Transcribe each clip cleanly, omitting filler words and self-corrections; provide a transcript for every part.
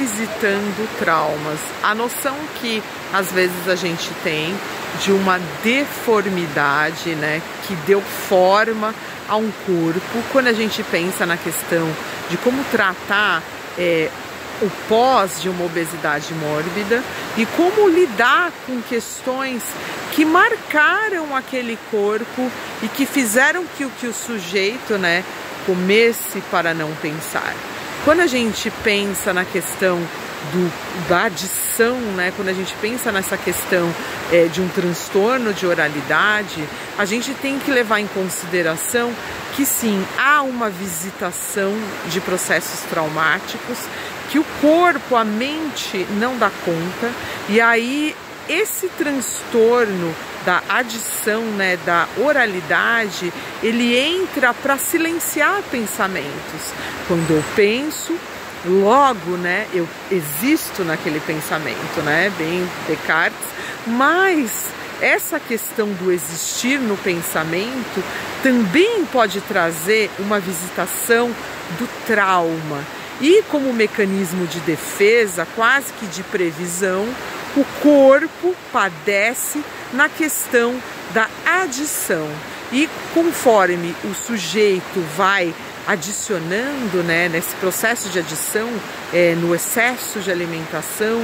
revisitando traumas. A noção que às vezes a gente tem de uma deformidade, né, que deu forma a um corpo, quando a gente pensa na questão de como tratar o pós de uma obesidade mórbida e como lidar com questões que marcaram aquele corpo e que fizeram que o sujeito, né, comesse para não pensar. Quando a gente pensa na questão da adição, né, quando a gente pensa nessa questão de um transtorno de oralidade, a gente tem que levar em consideração que sim, há uma visitação de processos traumáticos que o corpo, a mente não dá conta, e aí esse transtorno da adição, né, da oralidade, ele entra para silenciar pensamentos. Quando eu penso, logo, né, eu existo naquele pensamento, né, bem Descartes, mas essa questão do existir no pensamento também pode trazer uma visitação do trauma. E como mecanismo de defesa, quase que de previsão, o corpo padece na questão da adição. E conforme o sujeito vai adicionando, né, nesse processo de adição, no excesso de alimentação,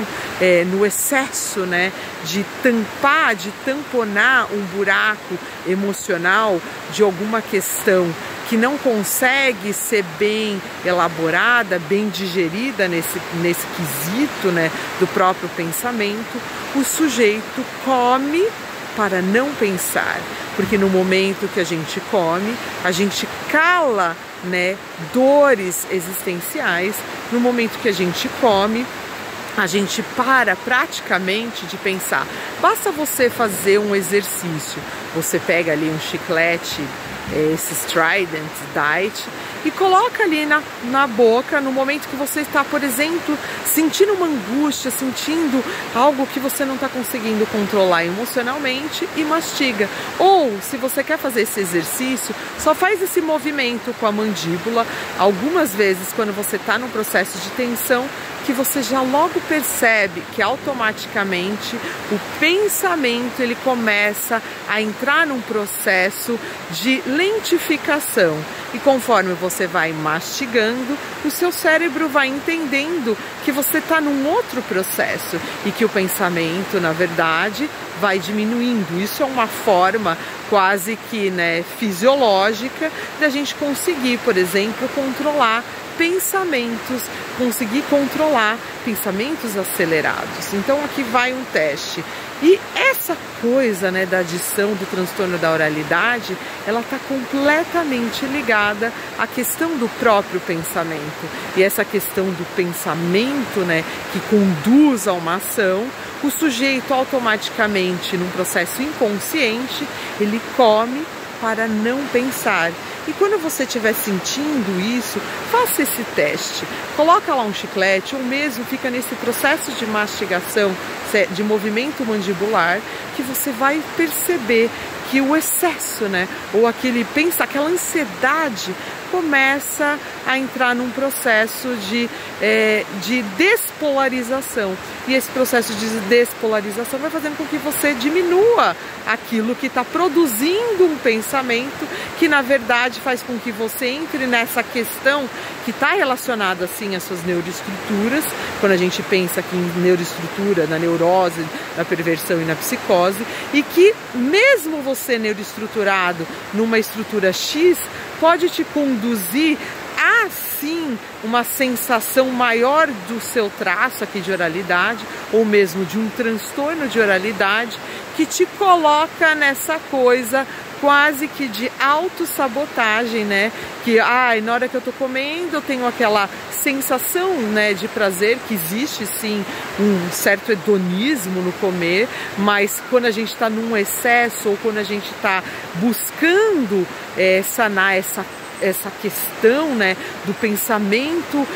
no excesso, né, de tampar, de tamponar um buraco emocional de alguma questão que não consegue ser bem elaborada, bem digerida nesse quesito, né, do próprio pensamento, o sujeito come para não pensar, porque no momento que a gente come, a gente cala, né, dores existenciais. No momento que a gente come, a gente para praticamente de pensar. Basta você fazer um exercício, você pega ali um chiclete, esse Trident Diet, e coloca ali na boca no momento que você está, por exemplo, sentindo uma angústia, sentindo algo que você não está conseguindo controlar emocionalmente, e mastiga. Ou, se você quer fazer esse exercício, só faz esse movimento com a mandíbula algumas vezes quando você está num processo de tensão, que você já logo percebe que automaticamente o pensamento ele começa a entrar num processo de lentificação. E conforme você vai mastigando, o seu cérebro vai entendendo que você está num outro processo e que o pensamento, na verdade, vai diminuindo. Isso é uma forma quase que, né, fisiológica da gente conseguir, por exemplo, controlar pensamentos, conseguir controlar pensamentos acelerados. Então aqui vai um teste. E essa coisa, né, da adição do transtorno da oralidade, ela está completamente ligada à questão do próprio pensamento. E essa questão do pensamento, né, que conduz a uma ação, o sujeito automaticamente, num processo inconsciente, ele come para não pensar. E quando você estiver sentindo isso, faça esse teste. Coloca lá um chiclete, ou mesmo fica nesse processo de mastigação, de movimento mandibular, que você vai perceber que o excesso, né, ou aquela ansiedade começa a entrar num processo de despolarização. E esse processo de despolarização vai fazendo com que você diminua aquilo que está produzindo um pensamento que, na verdade, faz com que você entre nessa questão que está relacionada, assim, às suas neuroestruturas. Quando a gente pensa aqui em neuroestrutura, na neurose, na perversão e na psicose, e que mesmo você neuroestruturado numa estrutura X, pode te conduzir a, sim, uma sensação maior do seu traço aqui de oralidade, ou mesmo de um transtorno de oralidade, que te coloca nessa coisa quase que de autossabotagem, né? Que, na hora que eu tô comendo, eu tenho aquela sensação, né, de prazer, que existe sim um certo hedonismo no comer, mas quando a gente está num excesso, ou quando a gente está buscando sanar essa questão, né, do pensamento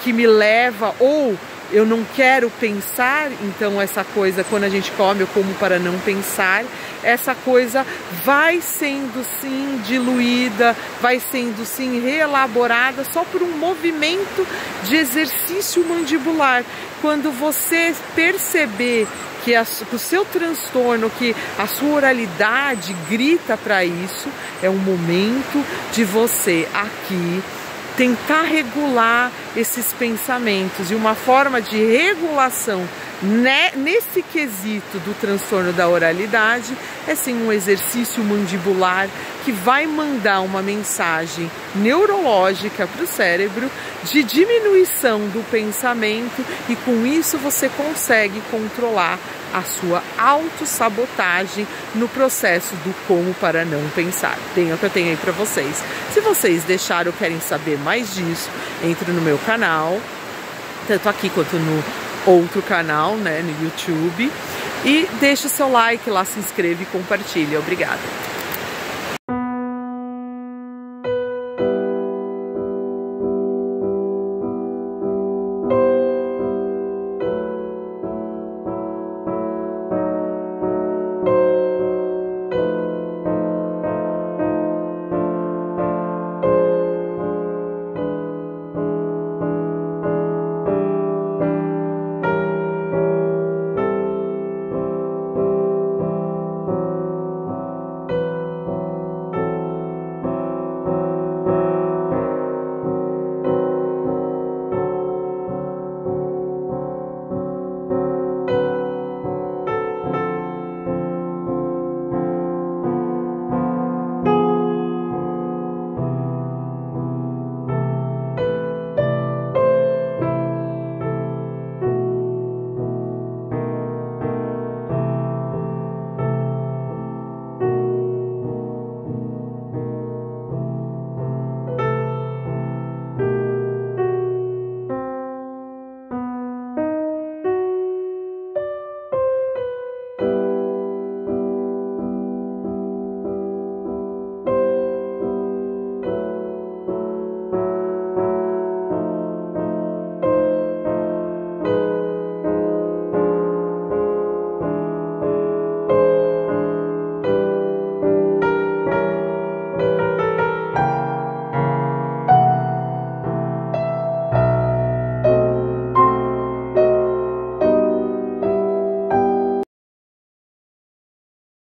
que me leva, ou eu não quero pensar, então essa coisa, quando a gente come, eu como para não pensar, essa coisa vai sendo sim diluída, vai sendo sim reelaborada só por um movimento de exercício mandibular. Quando você perceber que o seu transtorno, que a sua oralidade grita para isso, é um momento de você aqui tentar regular esses pensamentos. E uma forma de regulação nesse quesito do transtorno da oralidade é sim um exercício mandibular que vai mandar uma mensagem neurológica para o cérebro de diminuição do pensamento, e com isso você consegue controlar a sua autossabotagem no processo do como para não pensar. Tem o que eu tenho aí para vocês. Se vocês deixaram ou querem saber mais disso, entre no meu canal, tanto aqui quanto no outro canal, né, no YouTube, e deixa o seu like lá, se inscreve e compartilha. Obrigada!